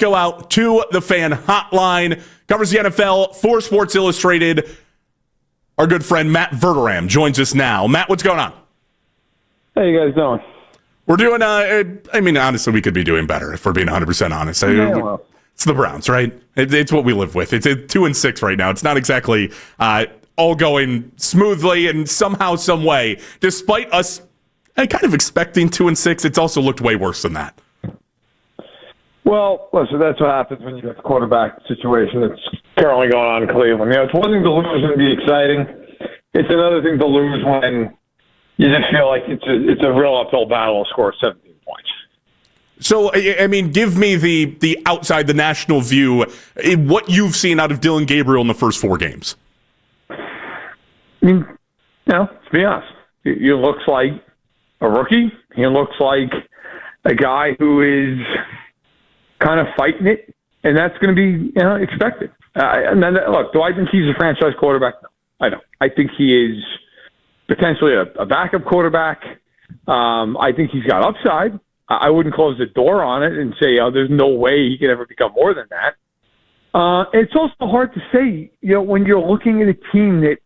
go out to the fan hotline. Covers the NFL for Sports Illustrated. Our good friend Matt Verderame joins us now. Matt, what's going on? How you guys doing? We're doing, honestly, we could be doing better if we're being 100% honest. It's the Browns, right? It's what we live with. It's 2-6 right now. It's not exactly all going smoothly, and somehow, some way, despite us kind of expecting 2-6, it's also looked way worse than that. Well, listen, that's what happens when you have a quarterback situation that's currently going on in Cleveland. It's one thing to lose and be exciting. It's another thing to lose when you just feel like it's a real uphill battle to score 17 points. So, give me the outside, the national view, what you've seen out of Dillon Gabriel in the first 4 games. To be honest, he looks like a rookie. He looks like a guy who is kind of fighting it, and that's going to be expected. And then, look, do I think he's a franchise quarterback? No, I don't. I think he is potentially a backup quarterback. I think he's got upside. I wouldn't close the door on it and say, there's no way he can ever become more than that. It's also hard to say, when you're looking at a team that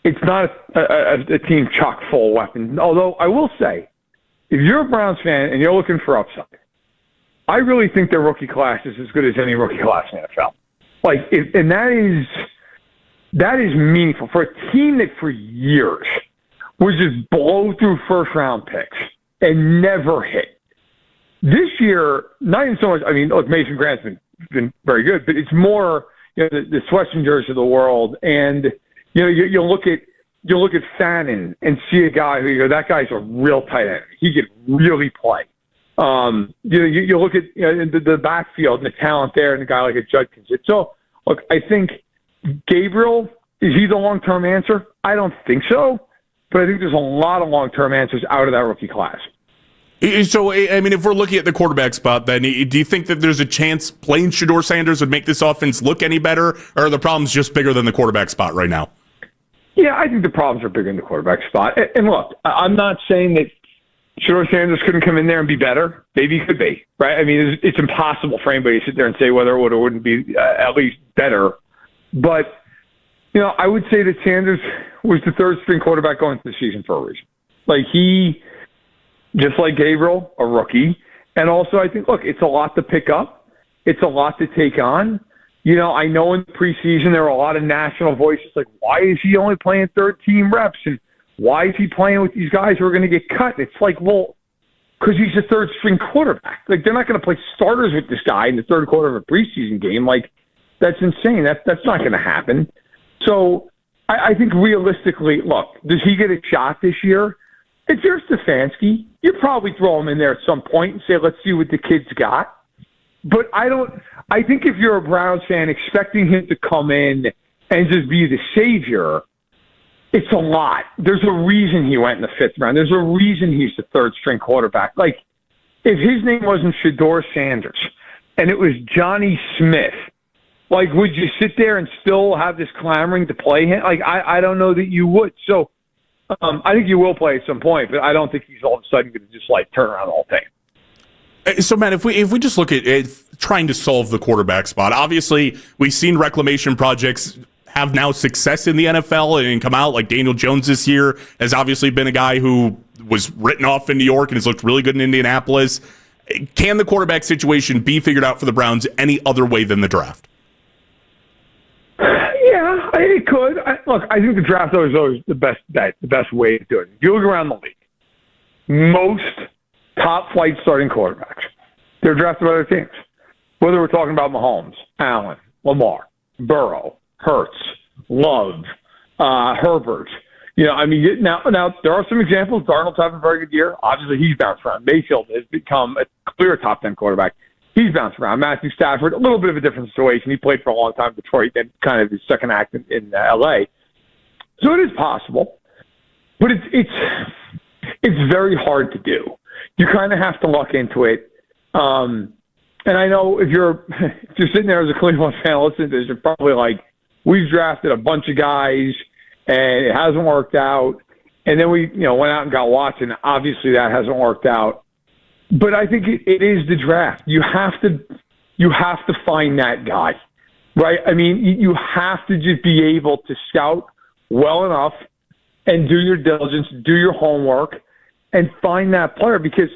it's not a team chock full of weapons. Although I will say, if you're a Browns fan and you're looking for upside, I really think their rookie class is as good as any rookie class in the NFL. And that is meaningful for a team that for years was just blow through first-round picks and never hit. This year, not even so much. Look, Mason Grant's been very good, but it's more the Schwessingers of the world, and you look at Fannin and see a guy who that guy's a real tight end. He can really play. You look at the backfield and the talent there, and a guy like a Judkins. So, look, I think Gabriel, is he the long-term answer? I don't think so, but I think there's a lot of long-term answers out of that rookie class. So, if we're looking at the quarterback spot, then do you think that there's a chance playing Shedeur Sanders would make this offense look any better, or are the problems just bigger than the quarterback spot right now? Yeah, I think the problems are bigger in the quarterback spot. And look, I'm not saying that Shedeur Sanders couldn't come in there and be better. Maybe he could be, right? It's impossible for anybody to sit there and say whether it would or wouldn't be at least better. But, I would say that Sanders was the third-string quarterback going into the season for a reason. He, just like Gabriel, a rookie. And also, I think, look, it's a lot to pick up. It's a lot to take on. I know in the preseason there were a lot of national voices like, why is he only playing third-team reps? And why is he playing with these guys who are going to get cut? It's like, well, because he's a third-string quarterback. They're not going to play starters with this guy in the third quarter of a preseason game. That's insane. That's not going to happen. So I think realistically, look, does he get a shot this year? If you're Stefanski, you probably throw him in there at some point and say, let's see what the kid's got. But I think if you're a Browns fan expecting him to come in and just be the savior, it's a lot. There's a reason he went in the 5th round. There's a reason he's the third-string quarterback. If his name wasn't Shedeur Sanders and it was Johnny Smith, would you sit there and still have this clamoring to play him? I don't know that you would. So I think he will play at some point, but I don't think he's all of a sudden going to just turn around the whole thing. So, Matt, if we just look at trying to solve the quarterback spot, obviously we've seen reclamation projects have now success in the NFL and come out. Like Daniel Jones this year has obviously been a guy who was written off in New York and has looked really good in Indianapolis. Can the quarterback situation be figured out for the Browns any other way than the draft? Yeah, it could. I think the draft is always the best bet, the best way to do it. If you look around the league, most top-flight starting quarterbacks, they're drafted by other teams. Whether we're talking about Mahomes, Allen, Lamar, Burrow, Hurts, Love, Herbert. Now there are some examples. Darnold's having a very good year. Obviously, he's bounced around. Mayfield has become a clear top 10 quarterback. He's bounced around. Matthew Stafford, a little bit of a different situation. He played for a long time in Detroit, then kind of his second act in L.A. So it is possible, but it's very hard to do. You kind of have to luck into it. And I know if you're sitting there as a Cleveland fan listening to this, you're probably like, we've drafted a bunch of guys and it hasn't worked out. And then we went out and got Watson. Obviously that hasn't worked out. But I think it is the draft. You have to you have to find that guy, right? I mean, you have to just be able to scout well enough and do your diligence, do your homework, and find that player. Because,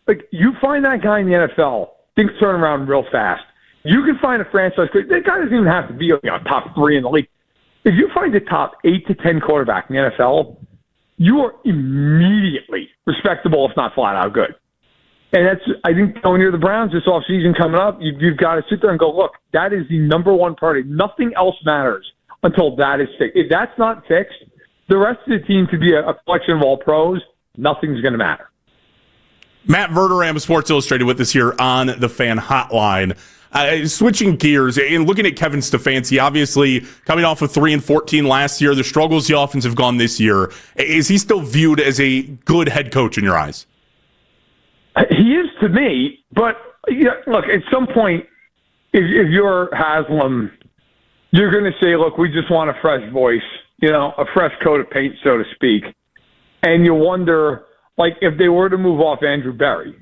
like, you find that guy in the NFL, things turn around real fast. You can find a franchise – that guy doesn't even have to be top 3 in the league. If you find a top 8 to 10 quarterback in the NFL, you are immediately respectable, if not flat out good. And that's, I think, going near the Browns this offseason coming up, you've got to sit there and go, look, that is the number one priority. Nothing else matters until that is fixed. If that's not fixed, the rest of the team could be a collection of all pros. Nothing's going to matter. Matt Verderame, Sports Illustrated, with us here on the Fan Hotline. Switching gears and looking at Kevin Stefanski, obviously coming off of 3-14 last year, the struggles the Dolphins have gone this year. Is he still viewed as a good head coach in your eyes? He is to me, but look, at some point, if you're Haslam, you're going to say, look, we just want a fresh voice, a fresh coat of paint, so to speak. And you wonder, like, if they were to move off Andrew Berry,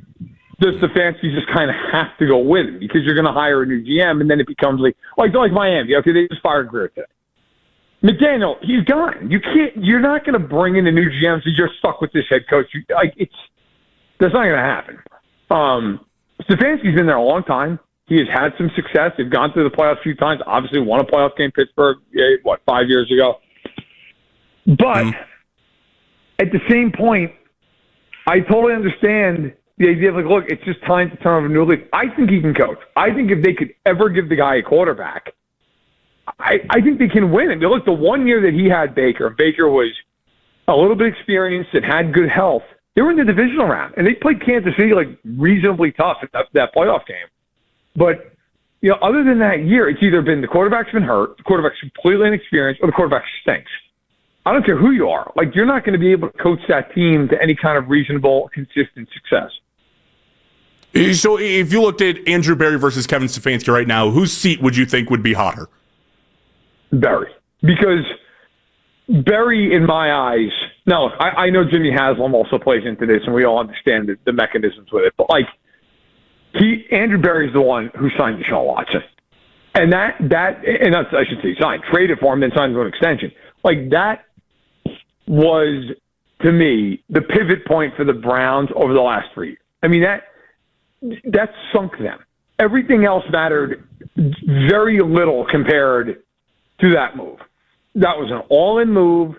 does Stefanski just kind of have to go with him because you're going to hire a new GM, and then it becomes like Miami. Okay, they just fired Greer today. McDaniel, he's gone. You're not going to bring in a new GM so you're stuck with this head coach. That's not going to happen. Stefanski's been there a long time. He has had some success. They've gone through the playoffs a few times. Obviously, won a playoff game in Pittsburgh, 5 years ago. But at the same point, I totally understand the idea of, like, look, it's just time to turn over a new leaf. I think he can coach. I think if they could ever give the guy a quarterback, I think they can win. And look, the 1 year that he had Baker was a little bit experienced and had good health. They were in the divisional round, and they played Kansas City like reasonably tough in that playoff game. But other than that year, it's either been the quarterback's been hurt, the quarterback's completely inexperienced, or the quarterback stinks. I don't care who you are. Like, you're not going to be able to coach that team to any kind of reasonable, consistent success. So if you looked at Andrew Berry versus Kevin Stefanski right now, whose seat would you think would be hotter? Berry. Because Berry, in my eyes, now look, I know Jimmy Haslam also plays into this, and we all understand the mechanisms with it, but Andrew Berry's the one who signed Deshaun Watson. And I should say signed, traded for him, then signed for an extension. That was, to me, the pivot point for the Browns over the last 3 years. I mean, that sunk them. Everything else mattered very little compared to that move. That was an all-in move,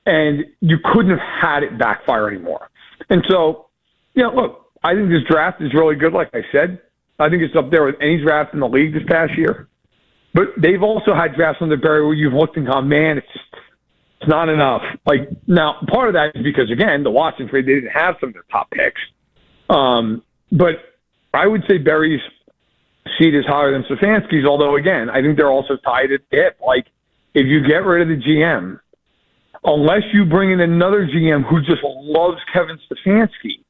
and you couldn't have had it backfire anymore. And so, look, I think this draft is really good, like I said. I think it's up there with any draft in the league this past year. But they've also had drafts under Berry where you've looked and gone, man, it's not enough. Now, part of that is because, again, the Watson trade, they didn't have some of their top picks. But I would say Berry's seat is higher than Stefanski's, although, again, I think they're also tied at the hip. If you get rid of the GM, unless you bring in another GM who just loves Kevin Stefanski,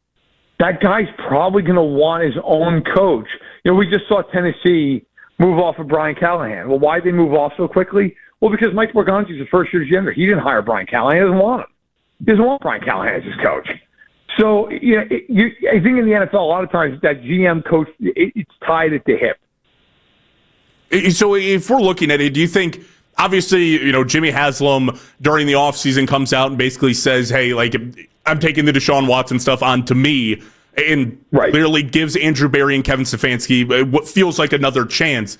that guy's probably going to want his own coach. We just saw Tennessee move off of Brian Callahan. Well, why did they move off so quickly? Well, because Mike Morganti's a first-year GM. He didn't hire Brian Callahan. He doesn't want him. He doesn't want Brian Callahan as his coach. So, I think in the NFL, a lot of times that GM coach, it's tied at the hip. So if we're looking at it, do you think, obviously, Jimmy Haslam during the offseason comes out and basically says, hey, I'm taking the Deshaun Watson stuff on to me, and clearly gives Andrew Berry and Kevin Stefanski what feels like another chance.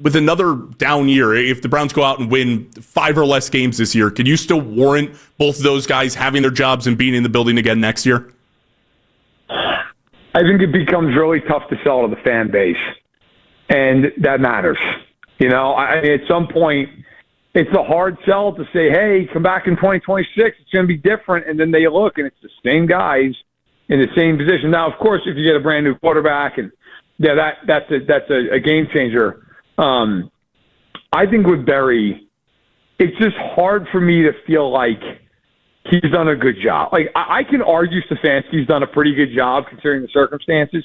With another down year, if the Browns go out and win 5 or less games this year, can you still warrant both of those guys having their jobs and being in the building again next year? I think it becomes really tough to sell to the fan base, and that matters. At some point, it's a hard sell to say, hey, come back in 2026, it's going to be different, and then they look, and it's the same guys in the same position. Now, of course, if you get a brand-new quarterback, and that's a game changer. I think with Berry, it's just hard for me to feel like he's done a good job. I can argue Stefanski's done a pretty good job considering the circumstances.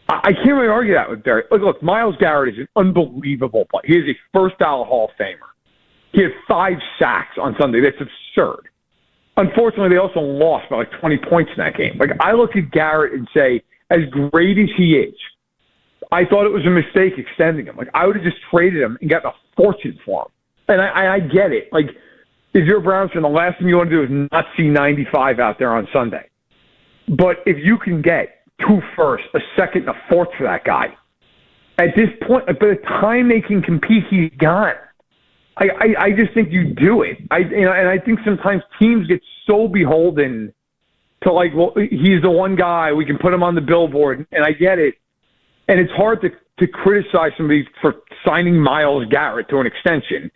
I can't really argue that with Berry. Look, Myles Garrett is an unbelievable player. He is a first-ballot Hall of Famer. He had 5 sacks on Sunday. That's absurd. Unfortunately, they also lost by 20 points in that game. I look at Garrett and say, as great as he is, I thought it was a mistake extending him. Like, I would have just traded him and gotten a fortune for him. And I get it. Like, if you're a Browns fan, the last thing you want to do is not see 95 out there on Sunday. But if you can get 2 firsts, a second, and a fourth for that guy, at this point, by the time they can compete, he's gone. I just think you do it. And I think sometimes teams get so beholden to, like, well, he's the one guy, we can put him on the billboard, and I get it. And it's hard to criticize somebody for signing Myles Garrett to an extension.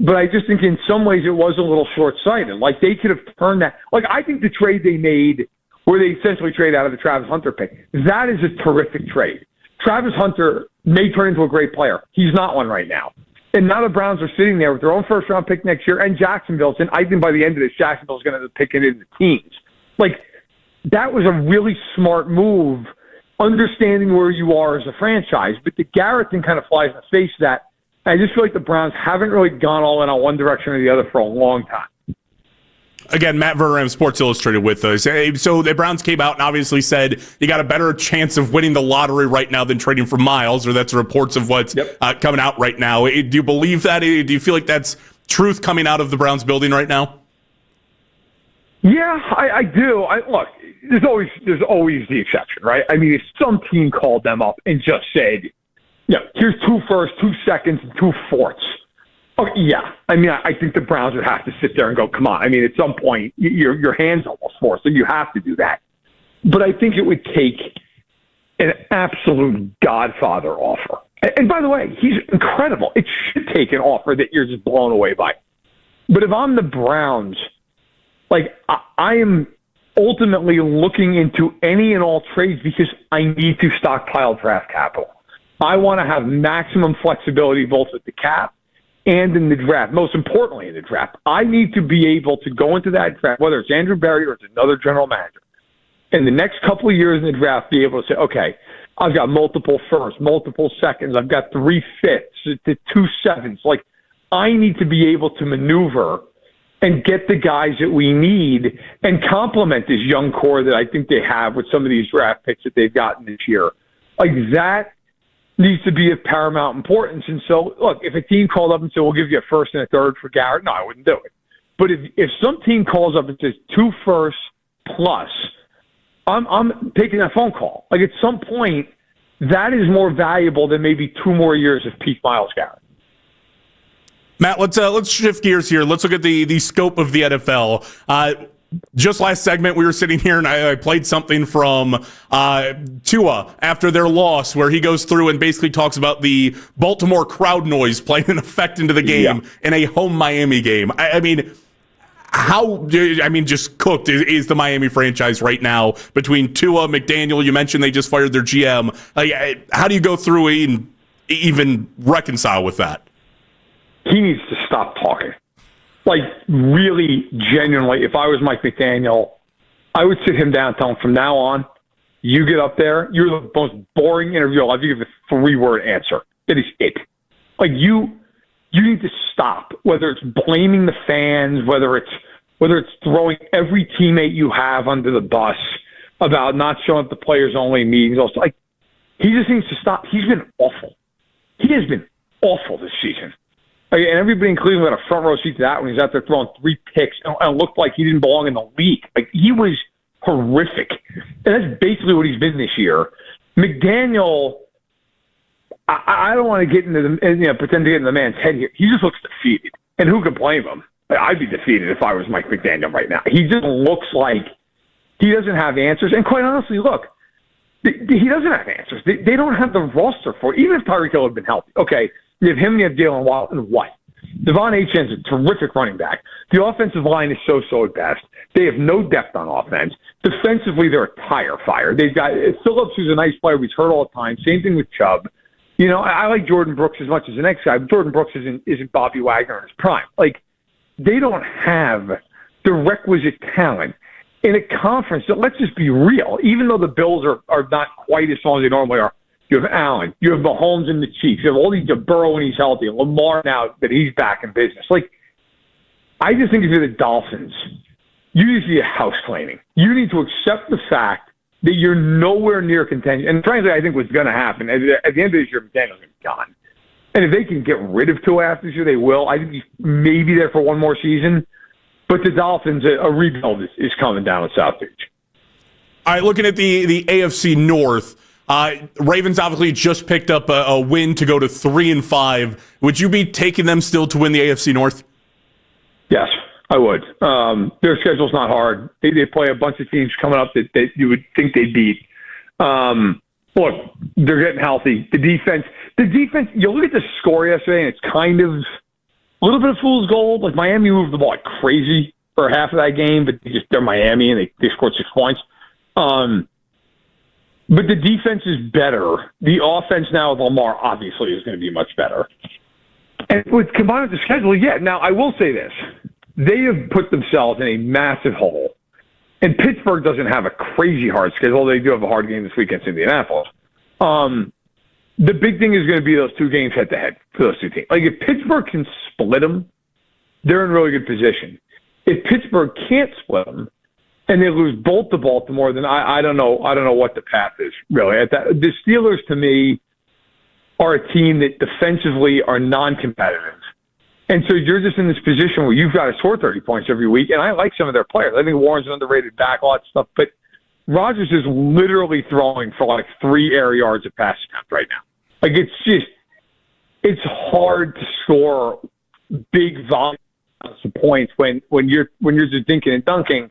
But I just think in some ways it was a little short-sighted. Like, they could have turned that. Like, I think the trade they made, where they essentially trade out of the Travis Hunter pick, that is a terrific trade. Travis Hunter may turn into a great player. He's not one right now. And now the Browns are sitting there with their own first-round pick next year, and Jacksonville's. And I think by the end of this, Jacksonville's going to end up picking it in the teens. Like, that was a really smart move, understanding where you are as a franchise. But the Garrett thing kind of flies in the face of that. I just feel like the Browns haven't really gone all in on one direction or the other for a long time. Again, Matt Verderame, Sports Illustrated with us. So the Browns came out and obviously said you got a better chance of winning the lottery right now than trading for Myles, or that's reports of what's coming out right now. Do you believe that? Do you feel like that's truth coming out of the Browns building right now? Yeah, I do. Look, there's always the exception, right? I mean, if some team called them up and just said, here's 2 firsts, 2 seconds, and 2 fourths. Okay, yeah. I mean, I think the Browns would have to sit there and go, come on. I mean, at some point, your hand's almost forced, so you have to do that. But I think it would take an absolute godfather offer. And by the way, he's incredible. It should take an offer that you're just blown away by. But if I'm the Browns, like, I am ultimately looking into any and all trades because I need to stockpile draft capital. I want to have maximum flexibility both at the cap and in the draft. Most importantly, in the draft, I need to be able to go into that draft, whether it's Andrew Berry or it's another general manager, in the next couple of years in the draft, be able to say, okay, I've got multiple firsts, multiple seconds, I've got 3 fifths to 2 sevenths. Like, I need to be able to maneuver and get the guys that we need and complement this young core that I think they have with some of these draft picks that they've gotten this year. Like, that needs to be of paramount importance. And so, look, if a team called up and said, we'll give you a first and a third for Garrett, no, I wouldn't do it. But if some team calls up and says 2 firsts plus, I'm taking that phone call. Like, at some point, that is more valuable than maybe 2 more years of peak Myles Garrett. Matt, let's shift gears here. Let's look at the scope of the NFL. Just last segment, we were sitting here, and I played something from Tua after their loss, where he goes through and basically talks about the Baltimore crowd noise playing an effect into the game in a home Miami game. I mean, just cooked is the Miami franchise right now between Tua, McDaniel. You mentioned they just fired their GM. How do you go through and even reconcile with that? He needs to stop talking. Like, really, genuinely, if I was Mike McDaniel, I would sit him down and tell him, from now on, you get up there, you're the most boring interview I'll give you a 3-word answer. That is it. Like, you need to stop, whether it's blaming the fans, whether it's throwing every teammate you have under the bus about not showing up to players-only meetings. Also, like, he just needs to stop. He's been awful. He has been awful this season. And everybody in Cleveland got a front row seat to that when he's out there throwing 3 picks and looked like he didn't belong in the league. Like, he was horrific. And that's basically what he's been this year. McDaniel, I don't want to get into pretend to get in the man's head here. He just looks defeated. And who could blame him? I'd be defeated if I was Mike McDaniel right now. He just looks like he doesn't have answers. And quite honestly, look, he doesn't have answers. They don't have the roster for it. Even if Tyreek Hill had been healthy. Okay, you have him and you have Dillon Gabriel, and what? Devon Achane's a terrific running back. The offensive line is so at best. They have no depth on offense. Defensively, they're a tire fire. They've got Phillips, who's a nice player. He's hurt all the time. Same thing with Chubb. You know, I like Jordan Brooks as much as the next guy, but Jordan Brooks isn't Bobby Wagner in his prime. Like, they don't have the requisite talent in a conference that, let's just be real, even though the Bills are not quite as strong as they normally are. You have Allen. You have Mahomes and the Chiefs. You have all these, Burrow when he's healthy. Lamar now that he's back in business. Like, I just think if you're the Dolphins, you need to be a house cleaning. You need to accept the fact that you're nowhere near contention. And frankly, I think what's going to happen at the end of this year, McDaniel's going to be gone. And if they can get rid of Tua after this year, they will. I think he's maybe there for one more season. But the Dolphins, a rebuild is coming down at South Beach. All right, looking at the AFC North, Ravens obviously just picked up a win to go to 3-5. Would you be taking them still to win the AFC North? Yes, I would. Their schedule's not hard. They play a bunch of teams coming up that you would think they'd beat. Look, they're getting healthy. The defense, you look at the score yesterday, and it's kind of a little bit of fool's gold. Like, Miami moved the ball like crazy for half of that game, but they're Miami, and they scored 6 points. But the defense is better. The offense now with Lamar obviously is going to be much better. And with combined with the schedule, yeah. Now, I will say this. They have put themselves in a massive hole. And Pittsburgh doesn't have a crazy hard schedule. They do have a hard game this week against Indianapolis. The big thing is going to be those 2 games head-to-head for those 2 teams. Like, if Pittsburgh can split them, they're in a really good position. If Pittsburgh can't split them, and they lose both to Baltimore, then I don't know what the path is, really. The Steelers, to me, are a team that defensively are non-competitive. And so you're just in this position where you've got to score 30 points every week, and I like some of their players. I think Warren's an underrated back, all that stuff. But Rodgers is literally throwing for like 3 air yards a pass attempt right now. Like, it's hard to score big volume of points when you're just dinking and dunking.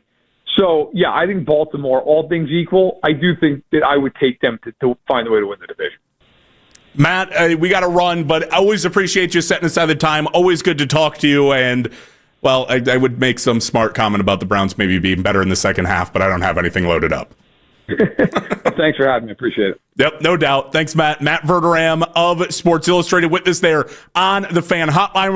So, yeah, I think Baltimore, all things equal, I do think that I would take them to find a way to win the division. Matt, we got to run, but I always appreciate you setting aside the time. Always good to talk to you. And, well, I would make some smart comment about the Browns maybe being better in the second half, but I don't have anything loaded up. Thanks for having me. Appreciate it. Yep, no doubt. Thanks, Matt. Matt Verderame of Sports Illustrated with us there on the Fan Hotline.